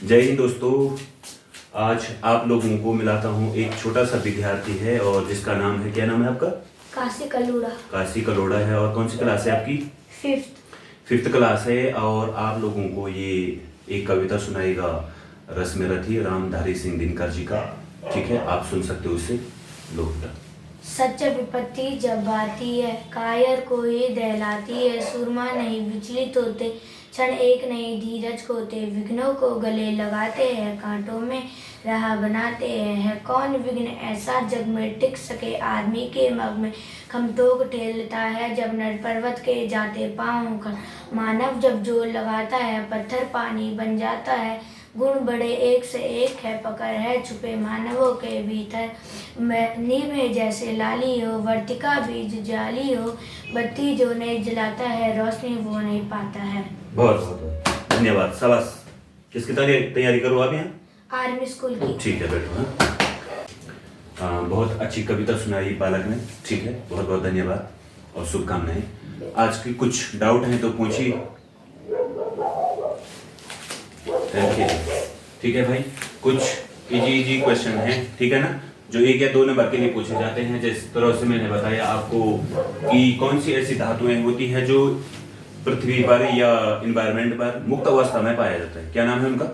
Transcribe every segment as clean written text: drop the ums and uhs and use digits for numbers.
जय हिंद दोस्तों। आज आप लोगों को मिलाता हूँ एक छोटा सा विद्यार्थी है और जिसका नाम है, क्या नाम है आपका? काशी कलोड़ा। काशी कलोड़ा है। और कौन सी क्लास है आपकी? फिफ्थ क्लास है। और आप लोगों को ये एक कविता सुनाएगा रस्म रथी रामधारी सिंह दिनकर जी का। ठीक है, आप सुन सकते हो उससे। लो। सच्च विपत्ति जब आती है, कायर को ही दहलाती है। सुरमा नहीं विचलित होते, क्षण एक नहीं धीरज खोते। विघ्नों को गले लगाते हैं, कांटों में राह बनाते हैं। है कौन विघ्न ऐसा जग में टिक सके आदमी के मग में। खमतोग ठेलता है जब नर पर्वत के जाते पाँव कर। मानव जब जोर लगाता है, पत्थर पानी बन जाता है। गुण बड़े एक से एक है, पकड़ है छुपे मानवों के भीतर। नीम जैसे लाली हो, वर्तिका बीज जाली हो। बत्ती जो नहीं जलाता है, रोशनी वो नहीं पाता है। बहुत बहुत धन्यवाद, शाबाश। किसकी तैयारी करो आप यहाँ? आर्मी स्कूल की। ठीक है, बैठो। हाँ, बहुत अच्छी कविता सुनाई बालक ने। ठीक है, बहुत बहुत धन्यवाद और शुभकामनाएं। आज की कुछ डाउट हैं तो पूछिए। ठीक है भाई, कुछ इजी क्वेश्चन हैं, ठीक है ना, जो 1 या 2 नंबर के लिए पूछे जाते हैं। जिस तरह से मैंने बताया आपको कि कौन सी ऐसी धातुएं होती हैं जो पृथ्वी पर या एनवायरनमेंट पर मुक्त अवस्था में पाया जाता है। क्या नाम है उनका?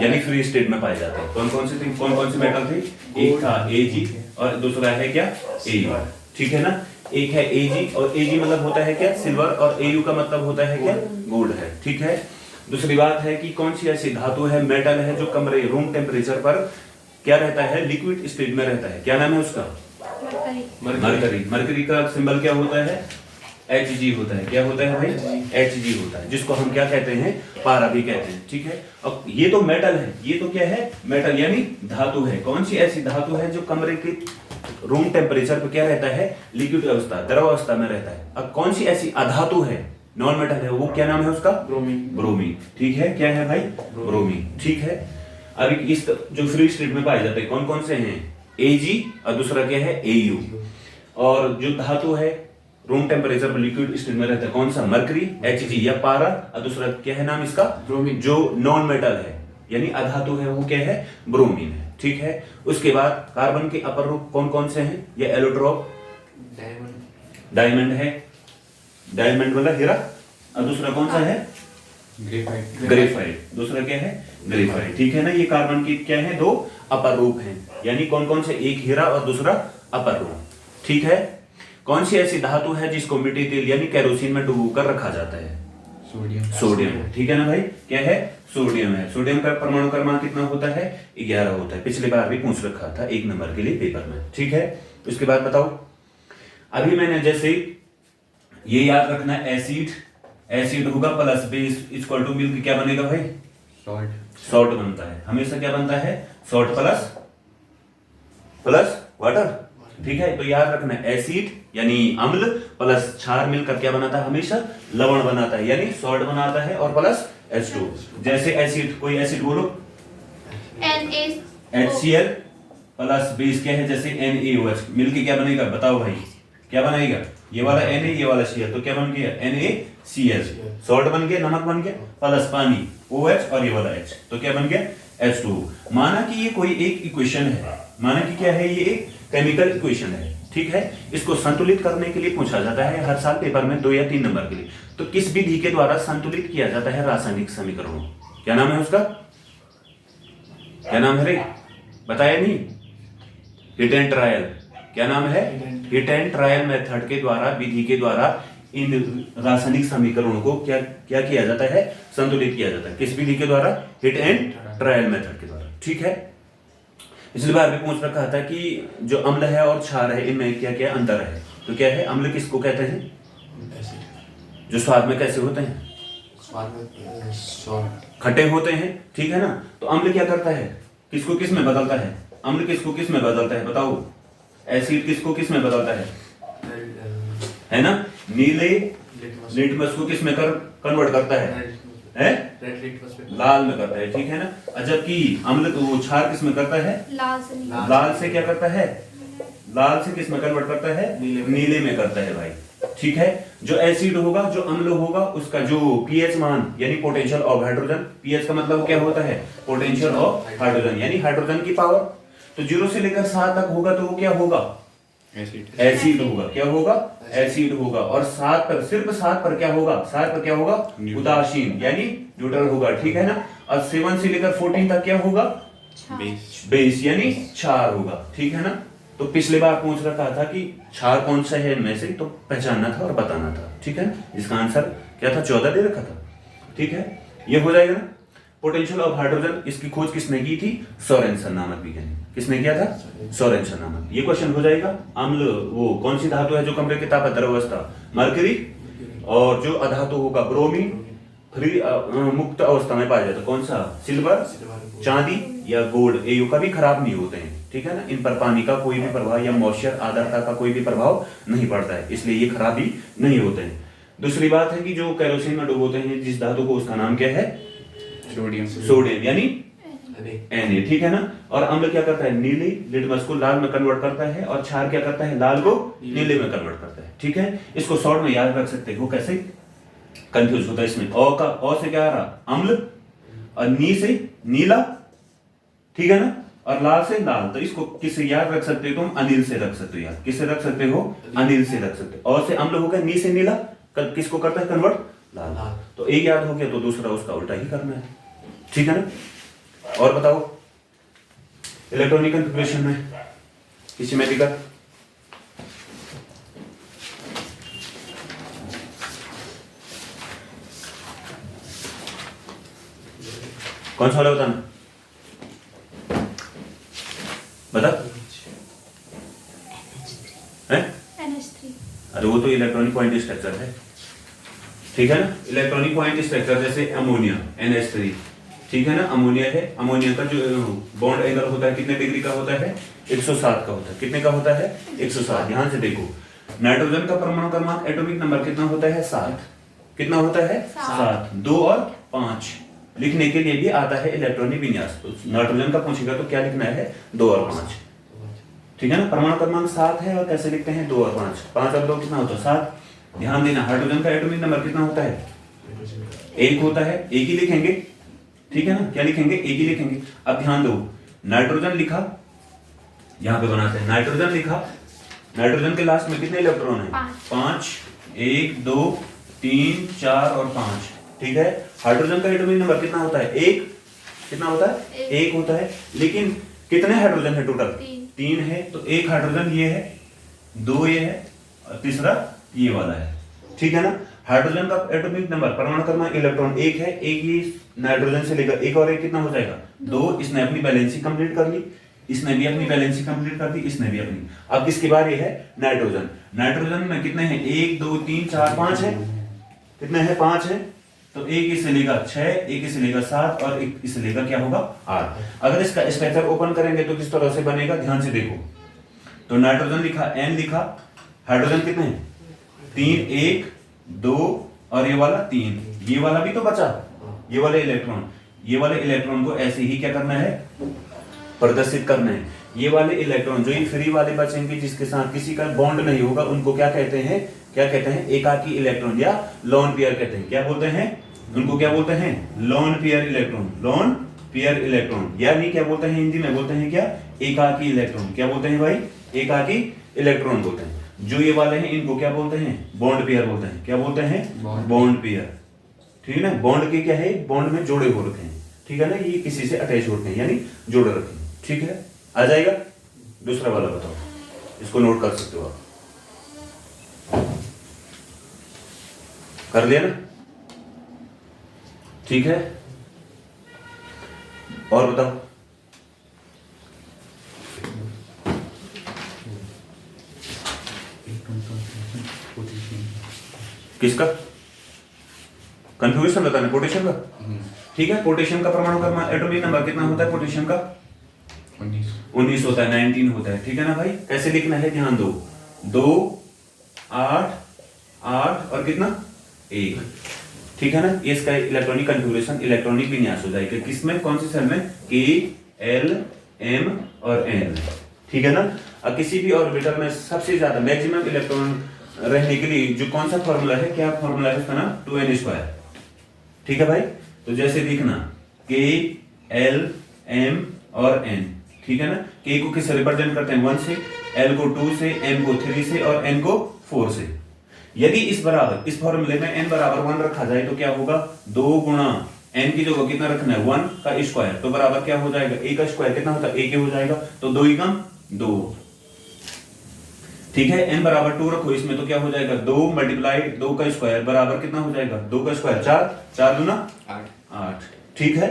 यानी फ्री स्टेट में पाए जाते हैं। कौन कौन से मेटल थे? एक था Ag और दूसरा है क्या? Au। ठीक है ना, एक है Ag और Ag मतलब होता है क्या? सिल्वर, और Au का मतलब होता है क्या? गोल्ड है। ठीक है। दूसरी बात है कि कौन सी ऐसी धातु है, मेटल है, जो कमरे रूम टेम्परेचर पर क्या रहता है? लिक्विड स्टेट में रहता है। क्या नाम है उसका? मरकरी। मरकरी का सिंबल क्या होता है? Hg होता है। क्या होता है भाई? Hg होता है, जिसको हम क्या कहते हैं? पारा भी कहते हैं। ठीक है। अब ये तो मेटल है, ये तो क्या है? मेटल यानी धातु है। कौन सी ऐसी धातु है जो कमरे के रूम टेम्परेचर पर क्या रहता है? लिक्विड अवस्था, द्रव अवस्था में रहता है। अब कौन सी ऐसी अधातु है, नॉन मेटल है, वो क्या नाम है उसका? ब्रोमीन। ठीक है, क्या है भाई? ब्रोमीन। ठीक है। अभी इस जो फ्री स्टेट में पाए जाते हैं कौन कौन से हैं? Ag और दूसरा क्या है? Au। और जो धातु है रूम टेम्परेचर पर लिक्विड स्टेट में रहता है कौन सा? मरकरी, Hg या पारा, और दूसरा क्या है नाम इसका? ब्रोमीन। जो नॉन मेटल है यानी अधातु है वो क्या है? ब्रोमीन है। ठीक है। उसके बाद कार्बन के अपर रूप कौन कौन से हैं? ये एलोट्रोप, डायमंड है, डायमंड वाला हीरा, और दूसरा कौन सा है? ग्रेफाइट। दूसरा क्या है? ग्रेफाइट। ठीक है ना, ये कार्बन की क्या है? 2 अपर रूप हैं, यानी कौन कौन से? एक हीरा और दूसरा अपर रूप। ठीक है। कौन सी ऐसी धातु है जिसको मिट्टी तेल यानी केरोसिन में डुबोकर रखा जाता है? सोडियम। ठीक है ना भाई, क्या है? सोडियम है। सोडियम का परमाणु क्रमांक कितना होता है? 11 होता है। पिछली बार भी पूछ रखा था 1 नंबर के लिए पेपर में। ठीक है। उसके बाद बताओ, अभी मैंने जैसे ये याद रखना, एसिड होगा plus base equal to milk, क्या बनेगा भाई? सॉल्ट बनता है। हमेशा क्या बनता है? Salt plus water. ठीक है, तो याद रखना, एसिड यानी अम्ल प्लस क्षार मिलकर क्या बनाता है? हमेशा लवण बनाता है, यानी सॉल्ट बनाता है, और प्लस H2। जैसे एसिड, कोई एसिड बोलो। HCl प्लस बेस क्या है? जैसे NaOH मिलके क्या बनेगा? बताओ भाई, क्या बनाएगा? ये वाला Na, ये वाला Cl, तो क्या बन गया? NaCl। सॉल्ट बन गया, नमक बन गया, प्लस पानी OH, और ये वाला H, तो क्या बन गया? H2। माना कि ये कोई एक इक्वेशन है, माना कि क्या है? ये एक केमिकल इक्वेशन है। ठीक है। इसको संतुलित करने के लिए पूछा जाता है हर साल पेपर में 2 या 3 नंबर के लिए। तो किस विधि के द्वारा संतुलित किया जाता है रासायनिक समीकरणों? क्या नाम है उसका? क्या नाम है रे? बताया नहीं? Hit and trial. क्या नाम है? हिट एंड ट्रायल मेथड के द्वारा, विधि के द्वारा इन रासायनिक समीकरणों को क्या किया जाता है? संतुलित किया जाता है। किस विधि के द्वारा? हिट एंड ट्रायल मेथड के द्वारा। ठीक है। पिछली बार भी पूछ रखा था कि जो अम्ल है और क्षार है, इनमें क्या क्या अंतर है? तो क्या है? अम्ल किसको कहते हैं? जो स्वाद में कैसे होते हैं? खट्टे होते हैं। ठीक है ना। तो अम्ल क्या करता है? किसको किस में बदलता है? अम्ल किसको किस में बदलता है? बताओ। एसिड किसको किस में बदलता है ना? नीले लिटमस को किस में कन्वर्ट करता है? लाल में करता है। ठीक है ना। जबकि अम्ल वो क्षार किस में करता है? लाल से क्या करता है? लाल से किस में कन्वर्ट करता है? नीले में करता है भाई। ठीक है। जो एसिड होगा, जो अम्ल होगा, उसका जो पीएच मान यानी पोटेंशियल ऑफ हाइड्रोजन, पीएच का मतलब क्या होता है, पोटेंशियल ऑफ हाइड्रोजन यानी हाइड्रोजन की पावर। तो 0 से लेकर 7 तक होगा तो वो क्या होगा, एसिड होगा। क्या होगा, एसिड होगा। और 7 पर, सिर्फ 7 पर क्या होगा, 7 पर क्या होगा, उदासीन यानी न्यूट्रल होगा, ठीक है ना। और 7 से लेकर 14 तक क्या होगा, बेस यानी क्षार होगा, ठीक है ना। तो पिछले बार पूछ रखा था कि क्षार कौन सा है इनमें से, तो पहचानना था और बताना था, ठीक है। इसका आंसर क्या था, 14 दे रखा था, ठीक है। ये हो जाएगा ना। पोटेंशियल ऑफ हाइड्रोजन, इसकी खोज किसने की थी, सोरेनसन नामक वैज्ञानिक। किसने किया था, सोरेनसन नामक। ये क्वेश्चन हो जाएगा। अम्ल वो कौन सी धातु है जो कमरे की तापमान द्रवस्था, मरकरी। और जो अधातु होगा ब्रोमीन, फ्री मुक्त अवस्था में पाया जाता है कौन सा, सिल्वर, चांदी या गोल्ड। ये कभी खराब नहीं होते हैं, ठीक है ना। इन पर पानी का कोई भी प्रभाव या मॉइस्चर आर्द्रता का कोई भी प्रभाव नहीं पड़ता है, इसलिए ये खराबी नहीं होते हैं। दूसरी बात है कि जो केरोसिन में डुबोते हैं जिस धातु को, उसका नाम क्या है, सोडियम यानी Na, ठीक है ना। और अम्ल क्या करता है, नीली लिटमस को लाल में कन्वर्ट करता है, और क्षार क्या करता है, लाल को नीले में कन्वर्ट करता है, ठीक है। इसको शॉर्ट में याद रख सकते हो, कैसे कंफ्यूज होता है इसमें। ओ से क्या आ रहा, अम्ल, और नी से नीला, ठीक है ना, और लाल से लाल। तो इसको किससे याद रख सकते हो तुम, अनिल से रख सकते हो यार। किससे रख सकते हो, अनिल से रख सकते हो। और से अम्ल हो गया, नी से नीला, किसको करता है कन्वर्ट, लाल। तो एक याद हो गया तो दूसरा उसका उल्टा ही करना है, ठीक है ना। और बताओ इलेक्ट्रॉनिक कन्फिग्रेशन में किसी में दिक्कत, कौन सा वाला बताना, बता है? अरे वो तो इलेक्ट्रॉनिक पॉइंट स्ट्रक्चर है, ठीक है ना। इलेक्ट्रॉनिक पॉइंट स्ट्रक्चर जैसे अमोनिया NH3, ठीक है ना। अमोनिया है, अमोनिया का जो बॉन्ड एंगल होता है कितने डिग्री का होता है, 107 का होता है। कितने का होता है, 107। ध्यान से देखो, नाइट्रोजन का परमाणु क्रमांक एटॉमिक नंबर कितना होता है, 7। कितना होता है, 7। 2 और 5 लिखने के लिए भी आता है इलेक्ट्रॉनिक विन्यास। तो नाइट्रोजन का पूछेगा तो क्या लिखना है, 2 और 5, ठीक है ना। परमाणु क्रमांक 7 है, और कैसे लिखते हैं, 2 और 5। 5 और 2 कितना होता है, 7। ध्यान देना, हाइड्रोजन का एटॉमिक नंबर कितना होता है, 1 होता है। एक ही लिखेंगे, ठीक है ना। क्या लिखेंगे, एक ही लिखेंगे। अब ध्यान दो, नाइट्रोजन लिखा, यहां पे बनाते हैं, नाइट्रोजन लिखा, नाइट्रोजन के लास्ट में कितने इलेक्ट्रॉन हैं, 5। 1 2 3 4 और 5, ठीक है। हाइड्रोजन का एटॉमिक नंबर कितना होता है, 1। कितना होता है, 1 होता है। लेकिन कितने हाइड्रोजन है टोटल, 3 है। तो 1 हाइड्रोजन ये है, 2 ये है, और तीसरा ये वाला है, ठीक है ना। हाइड्रोजन का एटॉमिक नंबर, परमाणु क्रमांक इलेक्ट्रॉन 1 है। एक ही नाइट्रोजन से लेकर 1 और 1 कितना हो जाएगा, 2। इसने अपनी बैलेंसी कंप्लीट कर ली, इसने भी अपनी बैलेंसी कंप्लीट कर दी, इसने भी अपनी। अब किसकी बारी है, नाइट्रोजन। नाइट्रोजन में कितने हैं, 1 2 3 4 5 है। कितने हैं, 5 है। तो एक इसे लेगा 6, एक इसे लेगा 7, और एक इसे लेगा क्या होगा, 8। अगर इसका स्ट्रक्चर ओपन करेंगे तो किस तरह से बनेगा, ध्यान से देखो। तो नाइट्रोजन लिखा, N लिखा, हाइड्रोजन कितने हैं, 3, 1 2 और ये वाला 3। ये वाला भी तो बचा, ये वाले इलेक्ट्रॉन। ये वाले इलेक्ट्रॉन को ऐसे ही क्या करना है, प्रदर्शित करना है। ये वाले इलेक्ट्रॉन जो ये फ्री वाले बचेंगे, जिसके साथ किसी का बॉन्ड नहीं होगा, उनको क्या कहते हैं, क्या कहते हैं, एकाकी इलेक्ट्रॉन या लोन पेयर कहते हैं। क्या बोलते हैं, उनको क्या बोलते हैं, lone pair electron. Lone pair electron यानी क्या बोलते हैं, हिंदी में बोलते हैं क्या, एकाकी इलेक्ट्रॉन। क्या बोलते हैं भाई, एकाकी इलेक्ट्रॉन बोलते हैं। जो ये वाले हैं इनको क्या बोलते हैं, बॉन्ड पेयर बोलते हैं। क्या बोलते हैं, बॉन्ड पेयर, ठीक है ना। बॉन्ड के क्या है, बॉन्ड में जोड़े हो रखे हैं, ठीक है ना। ये किसी से अटैच होते हैं यानी जोड़े रखे हैं, ठीक है। आ जाएगा। दूसरा वाला बताओ, इसको नोट कर सकते हो आप, कर लिया ना, ठीक है। और बताओ, किसका कंफ्यूजन बताना, पोटेशियम का, ठीक है। पोटेशियम का परमाणु क्रमांक एटॉमिक नंबर कितना होता है, पोटेशियम का 19 होता है, 19 होता है, ठीक है ना भाई। कैसे लिखना है, ध्यान दो, 2 8 8 और कितना 1, ठीक है ना। इसका इलेक्ट्रॉनिक कन्फिगरेशन, इलेक्ट्रॉनिक विन्यास हो जाएगा किसमें, कौन सी सेल में, K L M और N, ठीक है ना। अब किसी भी ऑर्बिटल में सबसे ज्यादा मैक्सिमम इलेक्ट्रॉन रहने के लिए जो कौन सा फॉर्मूला है, क्या फॉर्मूला है इसका नाम, 2n²। ठीक है भाई, तो जैसे देखना k l m और n, ठीक है ना। k को किससे रिप्रेजेंट करते हैं, 1 से, l को 2 से, m को 3 से और n को 4 से। यदि इस फॉर्मूले में n बराबर 1 रखा जाए तो क्या होगा, 2 गुणा n की जगह कितना रखना है, 1 का स्क्वायर, तो बराबर क्या हो जाएगा, a का स्क्वायर कितना होता है, a हो जाएगा, तो 2 एकम 2। ठीक है, n बराबर 2 रखो इसमें तो क्या हो जाएगा, 2 मल्टीप्लाई 2 का स्क्वायर बराबर कितना हो जाएगा, 2 का स्क्वायर 4, 4 दूना 8। ठीक है,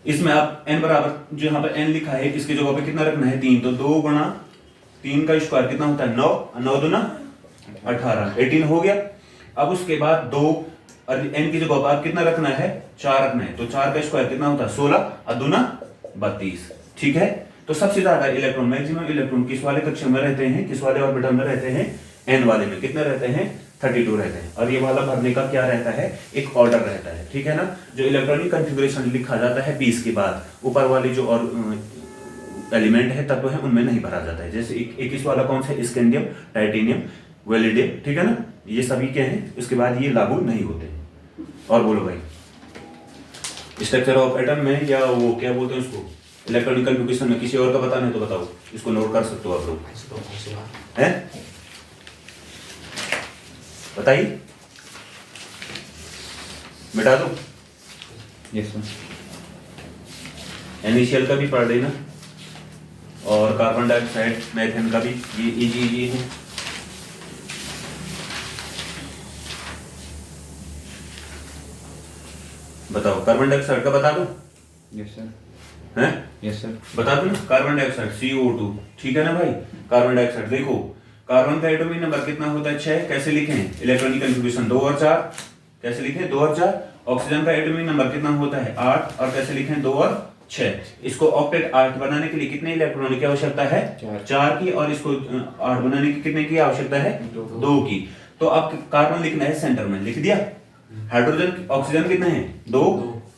इसमें आप n बराबर जो यहाँ पर n लिखा है इसकी जगह पे कितना रखना है, 3, तो 2 गुणा 3 का स्क्वायर कितना होता है, 9, 9 दूना 18, 18 हो गया। अब उसके बाद 2 और n की जगह पर आप कितना रखना है, 4 रखना है, तो 4 का स्क्वायर कितना होता है, 16 और दूना 32। ठीक है, तो सबसे ज्यादा इलेक्ट्रॉन, मैक्सिमम इलेक्ट्रॉन किस वाले कक्षा में रहते हैं, किस वाले ऑर्बिटल में रहते हैं, n वाले में। कितने रहते हैं, 32 रहते हैं। और ये वाला भरने का क्या रहता है, एक ऑर्डर रहता है। ठीक है ना, जो इलेक्ट्रॉनिक कॉन्फ़िगरेशन लिखा जाता है 20 के बाद, ऊपर वाली जो और एलिमेंट है, तत्व है, उनमें नहीं भरा जाता है। जैसे 21 वाला कौन सा, स्कैंडियम, टाइटेनियम, वेलिडियम। ठीक है ना, ये सभी क्या है, उसके बाद ये लागू नहीं होते। और बोलो भाई, स्ट्रक्चर ऑफ एटम में या वो क्या बोलते हैं उसको, इलेक्ट्रॉनिक कॉन्फ़िगरेशन में किसी और का बताना है तो बताओ, इसको नोट कर सकते हो आप लोग, हैं बताइए, मिटा दो। Yes sir. इनिशियल का भी पढ़ लेना, और कार्बन डाइऑक्साइड, मीथेन का भी, ये इजी है। बताओ, कार्बन डाइऑक्साइड का बता दो। Yes sir. हैं, यस सर। बता दो ना, कार्बन डाइऑक्साइड CO2। ठीक है ना भाई, कार्बन डाइऑक्साइड देखो, कार्बन का एटॉमिक नंबर कितना होता है, 6। कैसे लिखें, इलेक्ट्रॉनिक कॉन्फ़िगरेशन 2 और 4। कैसे लिखें, 2 और 4। ऑक्सीजन का एटॉमिक नंबर कितना होता है, 8, और कैसे लिखें, 2 और 6। इसको ऑक्टेट 8 बनाने के लिए कितने इलेक्ट्रॉन की आवश्यकता है, 4 की, और इसको 8 बनाने की कितने की आवश्यकता है, 2 की। तो अब कार्बन लिखना है सेंटर में, लिख दिया। हाइड्रोजन, ऑक्सीजन कितने हैं, 2,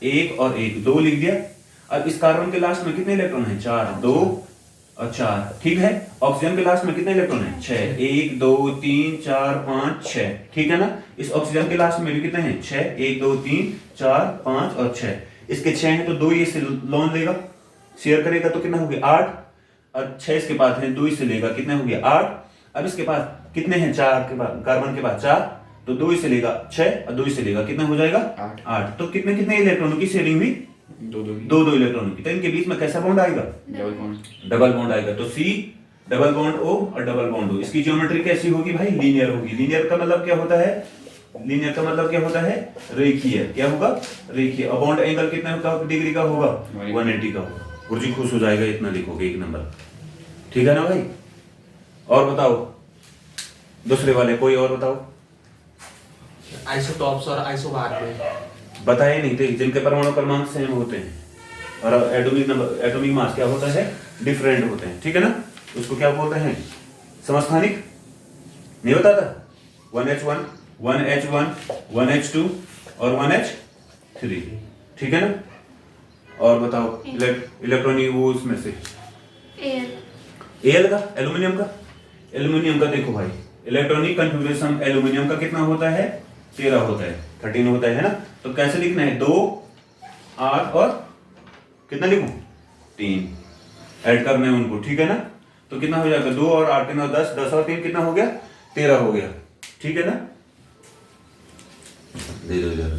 1 और 1, 2 लिख दिया। अब इस कार्बन के लास्ट में कितने इलेक्ट्रॉन हैं, 4, 2 और 4। ठीक है, ऑक्सीजन के लास्ट में कितने इलेक्ट्रॉन हैं, 6, 1 2 3 4 5 6। ठीक है ना, इस ऑक्सीजन के लास्ट में भी कितने हैं, 6, 1 2 3 4 5 और 6। इसके 6 हैं तो 2 ये से लोन लेगा, शेयर करेगा, तो कितना हो गया, 8, और 6 इसके पास है, 2 इससे लेगा, कितना हो गया, 8। अब इसके पास कितने हैं, 4 के पास, कार्बन के पास 4, तो 2 इससे लेगा 6 और 2 इससे लेगा, कितना हो जाएगा, 8। तो कितने कितने इलेक्ट्रॉनों की शेयरिंग हुई, 2 इलेक्ट्रॉनों की। तो इनके बीच में कैसा बॉन्ड आएगा, डबल बॉन्ड आएगा। तो C डबल बॉन्ड O और डबल बॉन्ड O, इसकी ज्योमेट्री कैसी होगी भाई, लीनियर होगी। लीनियर का मतलब क्या होता है, लीनियर का मतलब क्या होता है, रेखीय। क्या होगा, रेखीय। और बॉन्ड एंगल कितना डिग्री का होगा, 180 का होगा। गुरुजी खुश हो जाएगा, इतना लिखोगे 1 नंबर। ठीक है ना भाई, और बताओ दूसरे वाले, कोई और बताओ। आइसोटॉप्स और आइसोबार में बताए नहीं थे, जिनके परमाणु क्रमांक सेम होते हैं और एटॉमिक नंबर, एटॉमिक मास क्या होता है, डिफरेंट होते हैं। ठीक है ना, उसको क्या बोलते हैं, समस्थानिक। नहीं बताता, 1H1 1H1 1H2 और 1H3। ठीक है ना, और बताओ इलेक्ट्रॉनिक वो उसमें से एल का, एल्यूमिनियम का। एल्यूमिनियम का देखो भाई, इलेक्ट्रॉनिक कॉन्फ़िगरेशन एल्यूमिनियम का कितना होता है, 13 होता है, 13 होता है ना। तो कैसे लिखना है, 2 8 और कितना लिखूं, 3 ऐड करना है उनको। ठीक है ना, तो कितना हो जाएगा, 2 और 8 कितना, 10, 10 और 3 कितना हो गया, 13 हो गया। ठीक है ना, दे दो इधर।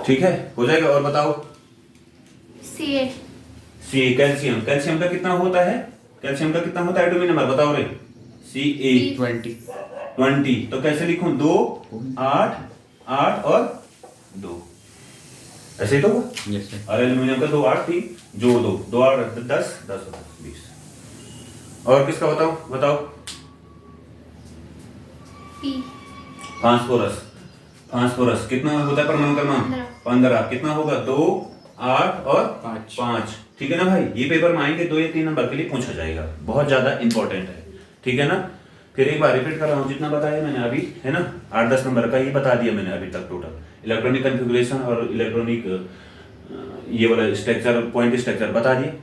ठीक है, हो जाएगा। और बताओ, Ca कैल्शियम। कैल्शियम का कितना होता है, कैल्शियम का कितना होता है एटॉमिक नंबर, बताओ रे। Ca 20। तो कैसे लिखूं, 2 8 8 और 2, ऐसे ही तो होगा। Yes sir. और एल्यूमिनियम का 2 8 3 जो 2 8 10 10 20। और किसका बताओ, बताओ। फास्फोरस। फास्फोरस कितना होता है परमाणु क्रमांक, 15। कितना होगा, 2 8 और 5। ठीक है ना भाई, ये पेपर में आएंगे 2 या 3 नंबर के लिए पूछा जाएगा, बहुत ज्यादा इंपॉर्टेंट है। ठीक है ना, फिर एक बार रिपीट कर रहा हूँ, जितना बताया मैंने अभी, है ना, 8-10 नंबर का ही बता दिया मैंने अभी तक टोटल। इलेक्ट्रॉनिक कॉन्फ़िगरेशन और इलेक्ट्रॉनिक ये वाला स्ट्रक्चर, पॉइंट स्ट्रक्चर बता दिए।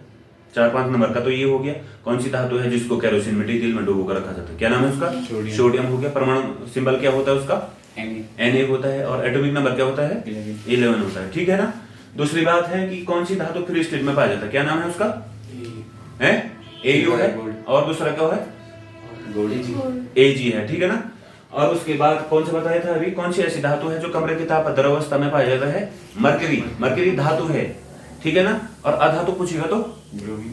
4-5 नंबर का तो ये हो गया। कौन सी धातु है जिसको केरोसिन मटेरियल में डुबो कर रखा जाता है, क्या नाम है उसका? सोडियम। सोडियम हो गया। परमाणु सिंबल क्या होता है उसका? Na Na होता है। और एटॉमिक नंबर क्या होता है? 11 होता है, ठीक है ना। दूसरी बात है कि कौन सी धातु फ्री स्टेट में पाया जाता है, क्या नाम है उसका? है AU है। और दूसरा क्या है? AG है, ठीक है ना। और उसके बाद कौन सा बताया था अभी, कौन सी ऐसी धातु है जो कमरे की ताप द्रवावस्था में पाया जाता है? मरकरी। मरकरी धातु है, ठीक है ना। और अधातु पूछेगा तो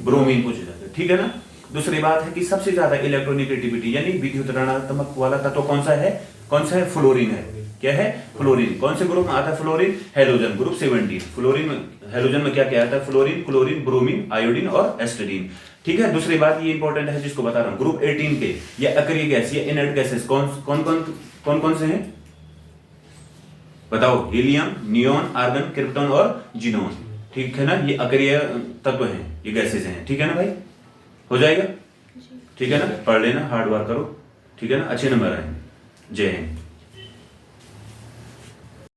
ब्रोमीन पूछा जाता है, ठीक है ना। दूसरी बात है कि सबसे ज्यादा इलेक्ट्रोनेगेटिविटी यानी विद्युत ऋणात्मक वाला तत्व कौन सा है? कौन सा है? फ्लोरीन है। क्या है? फ्लोरीन। कौन से ग्रुप में आता है फ्लोरीन? Halogen group 17। फ्लोरीन में, हेलोजन में क्या क्या आता है? फ्लोरीन, क्लोरीन, ब्रोमीन, आयोडीन और एस्टेडीन, ठीक है। दूसरी बात ये इंपॉर्टेंट है जिसको बता रहा हूं, ग्रुप 18 के ये अक्रिय गैस, ये इनर्ट गैसेस कौन से हैं बताओ? हीलियम, नियोन, आर्गन, क्रिप्टॉन और जीनोन, ठीक है ना। ये अक्रिय तत्व हैं, ये गैसेस हैं, ठीक है ना भाई। हो जाएगा, ठीक है ना। पढ़ लेना, हार्ड वर्क करो, ठीक है ना। अच्छे नंबर आएंगे। जय हिंद।